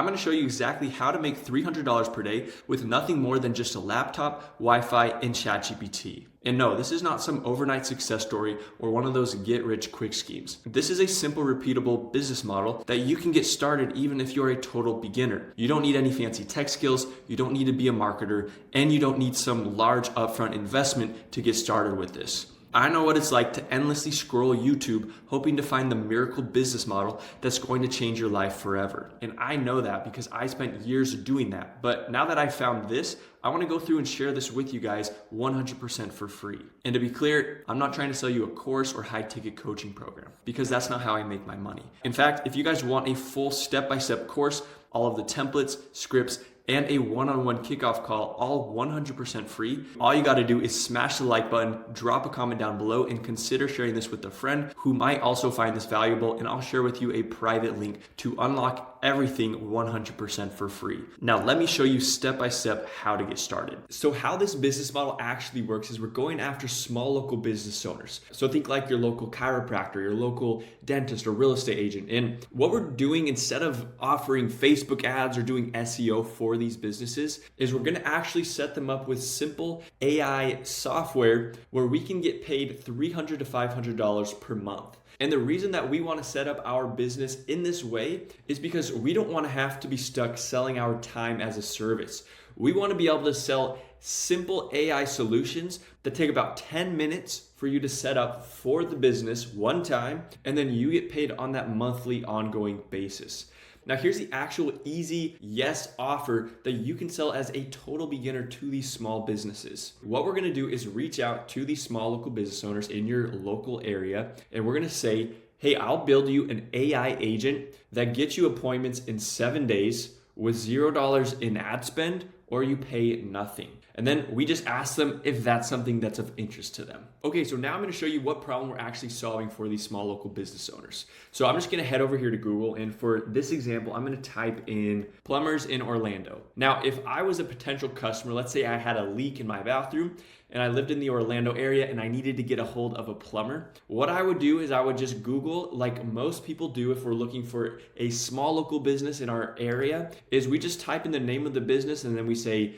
I'm going to show you exactly how to make $300 per day with nothing more than just a laptop, Wi-Fi, and ChatGPT. And no, this is not some overnight success story or one of those get-rich-quick schemes. This is a simple, repeatable business model that you can get started even if you're a total beginner. You don't need any fancy tech skills, you don't need to be a marketer, and you don't need some large upfront investment to get started with this. I know what it's like to endlessly scroll YouTube hoping to find the miracle business model that's going to change your life forever. And I know that because I spent years doing that. But now that I found this, I want to go through and share this with you guys 100% for free. And to be clear, I'm not trying to sell you a course or high-ticket coaching program because that's not how I make my money. In fact, if you guys want a full step-by-step course, all of the templates, scripts, and a one-on-one kickoff call, all 100% free. All you gotta do is smash the like button, drop a comment down below, and consider sharing this with a friend who might also find this valuable, and I'll share with you a private link to unlock everything 100% for free. Now, let me show you step-by-step how to get started. So how this business model actually works is we're going after small local business owners. So think like your local chiropractor, your local dentist or real estate agent. And what we're doing instead of offering Facebook ads or doing SEO for these businesses is we're gonna actually set them up with simple AI software where we can get paid $300 to $500 per month. And the reason that we want to set up our business in this way is because we don't want to have to be stuck selling our time as a service. We want to be able to sell simple AI solutions that take about 10 minutes for you to set up for the business one time, and then you get paid on that monthly ongoing basis. Now here's the actual easy yes offer that you can sell as a total beginner to these small businesses. What we're gonna do is reach out to these small local business owners in your local area, and we're gonna say, hey, I'll build you an AI agent that gets you appointments in 7 days with $0 in ad spend, or you pay nothing. And then we just ask them if that's something that's of interest to them. Okay, so now I'm gonna show you what problem we're actually solving for these small local business owners. So I'm just gonna head over here to Google, and for this example, I'm gonna type in plumbers in Orlando. Now, if I was a potential customer, let's say I had a leak in my bathroom, and I lived in the Orlando area and I needed to get a hold of a plumber, what I would do is I would just Google, like most people do if we're looking for a small local business in our area, is we just type in the name of the business and then we say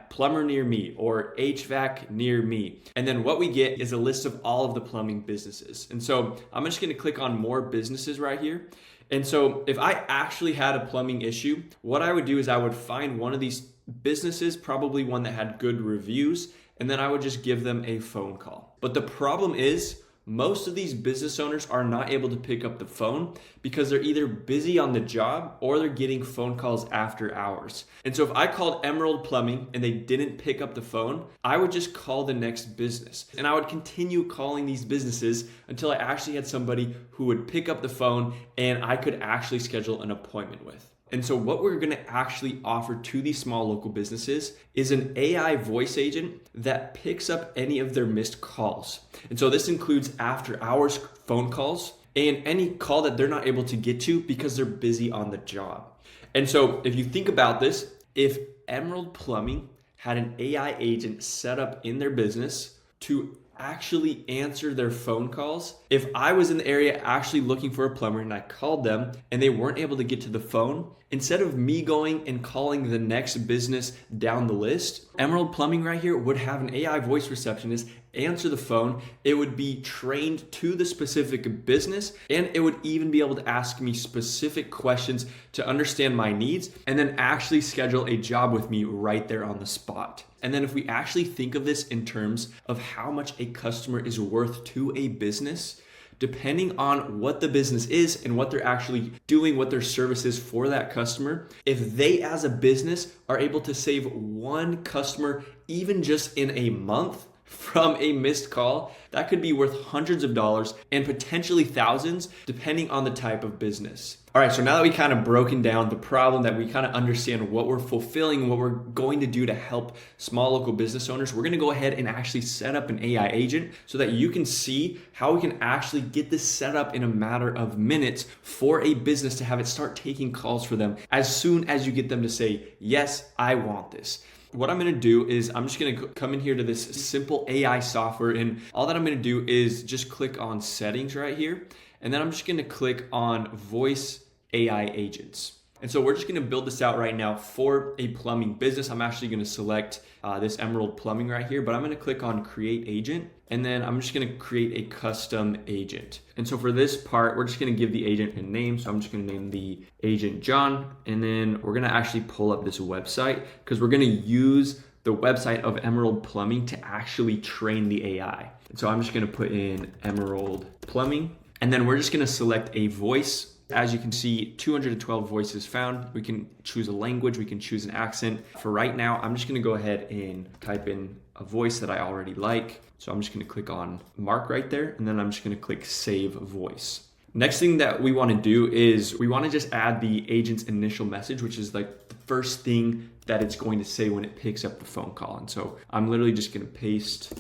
plumber near me or HVAC near me. And then what we get is a list of all of the plumbing businesses. And so I'm just gonna click on more businesses right here. And so if I actually had a plumbing issue, what I would do is I would find one of these businesses, probably one that had good reviews, and then I would just give them a phone call. But the problem is, most of these business owners are not able to pick up the phone because they're either busy on the job or they're getting phone calls after hours. And so if I called Emerald Plumbing and they didn't pick up the phone, I would just call the next business. And I would continue calling these businesses until I actually had somebody who would pick up the phone and I could actually schedule an appointment with. And so what we're gonna actually offer to these small local businesses is an AI voice agent that picks up any of their missed calls. And so this includes after hours phone calls and any call that they're not able to get to because they're busy on the job. And so if you think about this, if Emerald Plumbing had an AI agent set up in their business to actually answer their phone calls. If I was in the area actually looking for a plumber and I called them and they weren't able to get to the phone, instead of me going and calling the next business down the list, Emerald Plumbing right here would have an AI voice receptionist answer the phone. It would be trained to the specific business, and it would even be able to ask me specific questions to understand my needs and then actually schedule a job with me right there on the spot. And then if we actually think of this in terms of how much a customer is worth to a business, depending on what the business is and what they're actually doing, what their service is for that customer, if they as a business are able to save one customer even just in a month from a missed call, that could be worth hundreds of dollars and potentially thousands depending on the type of business. All right, so now that we kind of broken down the problem, that we kind of understand what we're fulfilling, what we're going to do to help small local business owners, we're gonna go ahead and actually set up an AI agent so that you can see how we can actually get this set up in a matter of minutes for a business to have it start taking calls for them as soon as you get them to say, yes, I want this. What I'm gonna do is I'm just gonna come in here to this simple AI software, and all that I'm gonna do is just click on settings right here. And then I'm just gonna click on voice AI agents. And so we're just gonna build this out right now for a plumbing business. I'm actually gonna select this Emerald Plumbing right here, but I'm gonna click on Create Agent, and then I'm just gonna create a custom agent. And so for this part, we're just gonna give the agent a name. So I'm just gonna name the agent John, and then we're gonna actually pull up this website because we're gonna use the website of Emerald Plumbing to actually train the AI. And so I'm just gonna put in Emerald Plumbing, and then we're just gonna select a voice. As you can see, 212 voices found. We can choose a language, we can choose an accent. For right now, I'm just gonna go ahead and type in a voice that I already like. So I'm just gonna click on mark right there, and then I'm just gonna click save voice. Next thing that we wanna do is we wanna just add the agent's initial message, which is like the first thing that it's going to say when it picks up the phone call. And so I'm literally just gonna paste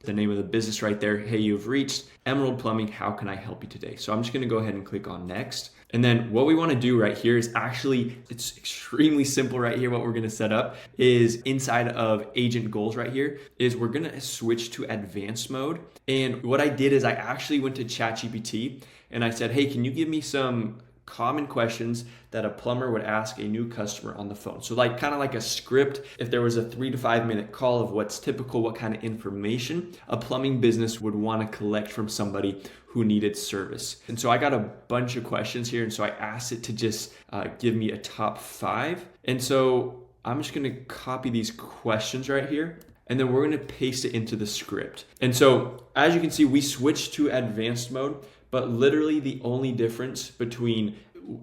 the name of the business right there. Hey, you've reached Emerald Plumbing. How can I help you today? So I'm just gonna go ahead and click on next. And then what we wanna do right here is actually, it's extremely simple right here. What we're gonna set up is inside of agent goals right here is we're gonna switch to advanced mode. And what I did is I actually went to ChatGPT and I said, hey, can you give me some common questions that a plumber would ask a new customer on the phone? So like kind of like a script. If there was a 3 to 5 minute call of what's typical, what kind of information a plumbing business would want to collect from somebody who needed service. And so I got a bunch of questions here. And so I asked it to just give me a top 5. And so I'm just going to copy these questions right here, and then we're going to paste it into the script. And so as you can see, we switched to advanced mode, but literally the only difference between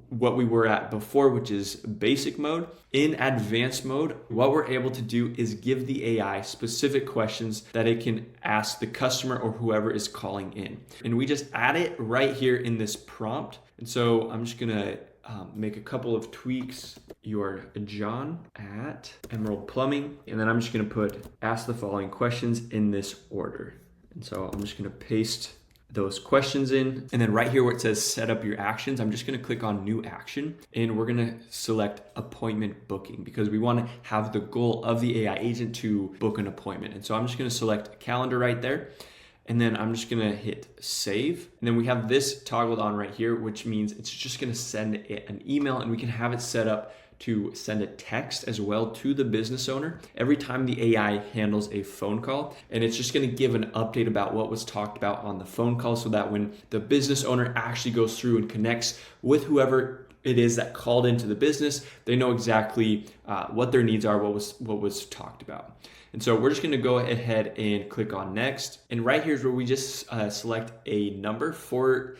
what we were at before, which is basic mode, in advanced mode, what we're able to do is give the AI specific questions that it can ask the customer or whoever is calling in. And we just add it right here in this prompt. And so I'm just gonna make a couple of tweaks. You are John at Emerald Plumbing. And then I'm just gonna ask the following questions in this order. And so I'm just gonna paste those questions in. And then right here where it says set up your actions, I'm just gonna click on new action, and we're gonna select appointment booking because we wanna have the goal of the AI agent to book an appointment. And so I'm just gonna select calendar right there. And then I'm just gonna hit save. And then we have this toggled on right here, which means it's just gonna send it an email, and we can have it set up to send a text as well to the business owner every time the AI handles a phone call. And it's just gonna give an update about what was talked about on the phone call so that when the business owner actually goes through and connects with whoever it is that called into the business, they know exactly what their needs are, what was talked about. And so we're just gonna go ahead and click on next. And right here is where we just select a number for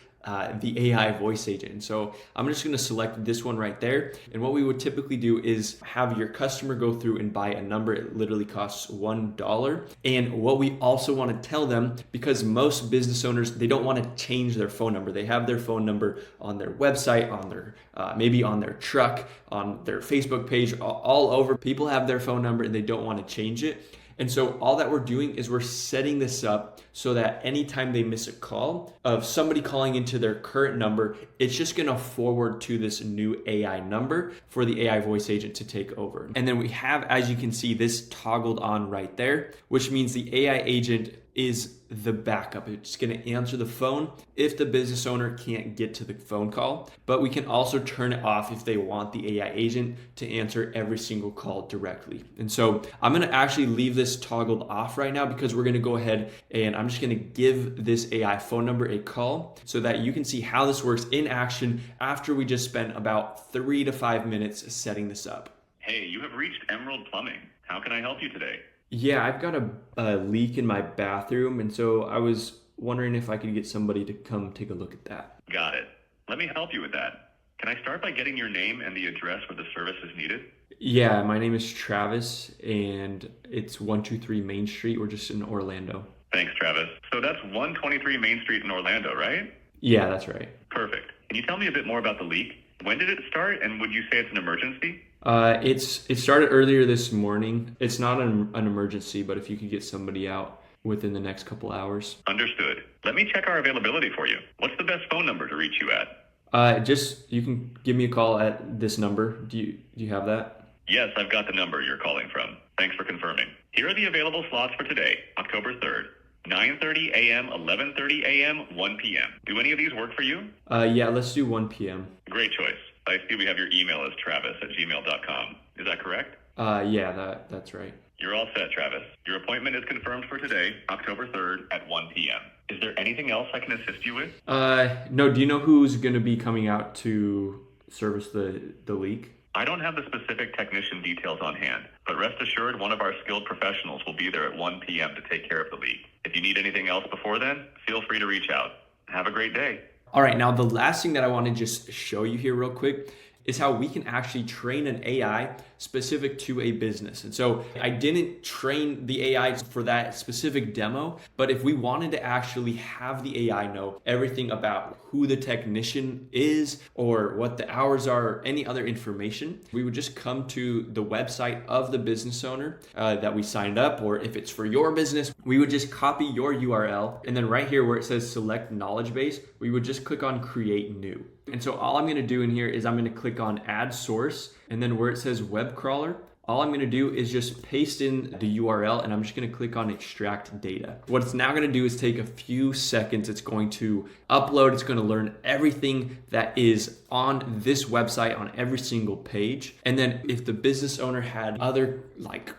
the AI voice agent. And so I'm just gonna select this one right there. And what we would typically do is have your customer go through and buy a number. It literally costs $1. And what we also wanna tell them, because most business owners, they don't wanna change their phone number. They have their phone number on their website, on their maybe on their truck, on their Facebook page, all over. People have their phone number and they don't wanna change it. And so all that we're doing is we're setting this up so that anytime they miss a call of somebody calling into their current number, it's just gonna forward to this new AI number for the AI voice agent to take over. And then we have, as you can see, this toggled on right there, which means the AI agent is the backup. It's gonna answer the phone if the business owner can't get to the phone call, but we can also turn it off if they want the AI agent to answer every single call directly. And so I'm gonna actually leave this toggled off right now because we're gonna go ahead and I'm just gonna give this AI phone number a call so that you can see how this works in action after we just spent about 3 to 5 minutes setting this up. Hey, you have reached Emerald Plumbing. How can I help you today? Yeah, I've got a leak in my bathroom, and so I was wondering if I could get somebody to come take a look at that. Got it. Let me help you with that. Can I start by getting your name and the address where the service is needed? Yeah, my name is Travis, and it's 123 Main Street. We're just in Orlando. Thanks, Travis. So that's 123 Main Street in Orlando, right? Yeah, that's right. Perfect. Can you tell me a bit more about the leak? When did it start, and would you say it's an emergency? It started earlier this morning. It's not an emergency, but if you could get somebody out within the next couple hours. Understood. Let me check our availability for you. What's the best phone number to reach you at? You can give me a call at this number. Do you have that? Yes, I've got the number you're calling from. Thanks for confirming. Here are the available slots for today, October 3rd. 9:30 a.m., 11:30 a.m., 1 p.m. Do any of these work for you? Yeah, let's do 1 p.m. Great choice. I see we have your email as travis@gmail.com. Is that correct? Yeah, that's right. You're all set, Travis. Your appointment is confirmed for today, October 3rd at 1 p.m. Is there anything else I can assist you with? No, do you know who's going to be coming out to service the leak? I don't have the specific technician details on hand, but rest assured one of our skilled professionals will be there at 1 p.m. to take care of the leak. If you need anything else before then, feel free to reach out. Have a great day. All right, now the last thing that I want to just show you here real quick is how we can actually train an AI specific to a business. And so I didn't train the AI for that specific demo, but if we wanted to actually have the AI know everything about who the technician is or what the hours are, or any other information, we would just come to the website of the business owner that we signed up, or if it's for your business, we would just copy your URL. And then right here where it says select knowledge base, we would just click on create new. And so all I'm going to do in here is I'm going to click on add source, and then where it says web crawler, all I'm going to do is just paste in the URL, and I'm just going to click on extract data. What it's now going to do is take a few seconds. It's going to upload. It's going to learn everything that is on this website on every single page. And then if the business owner had other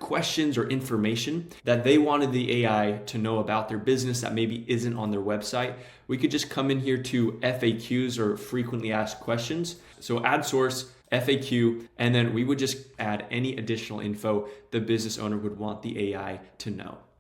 questions or information that they wanted the AI to know about their business that maybe isn't on their website, we could just come in here to FAQs, or frequently asked questions. So add source, FAQ, and then we would just add any additional info the business owner would want the AI to know.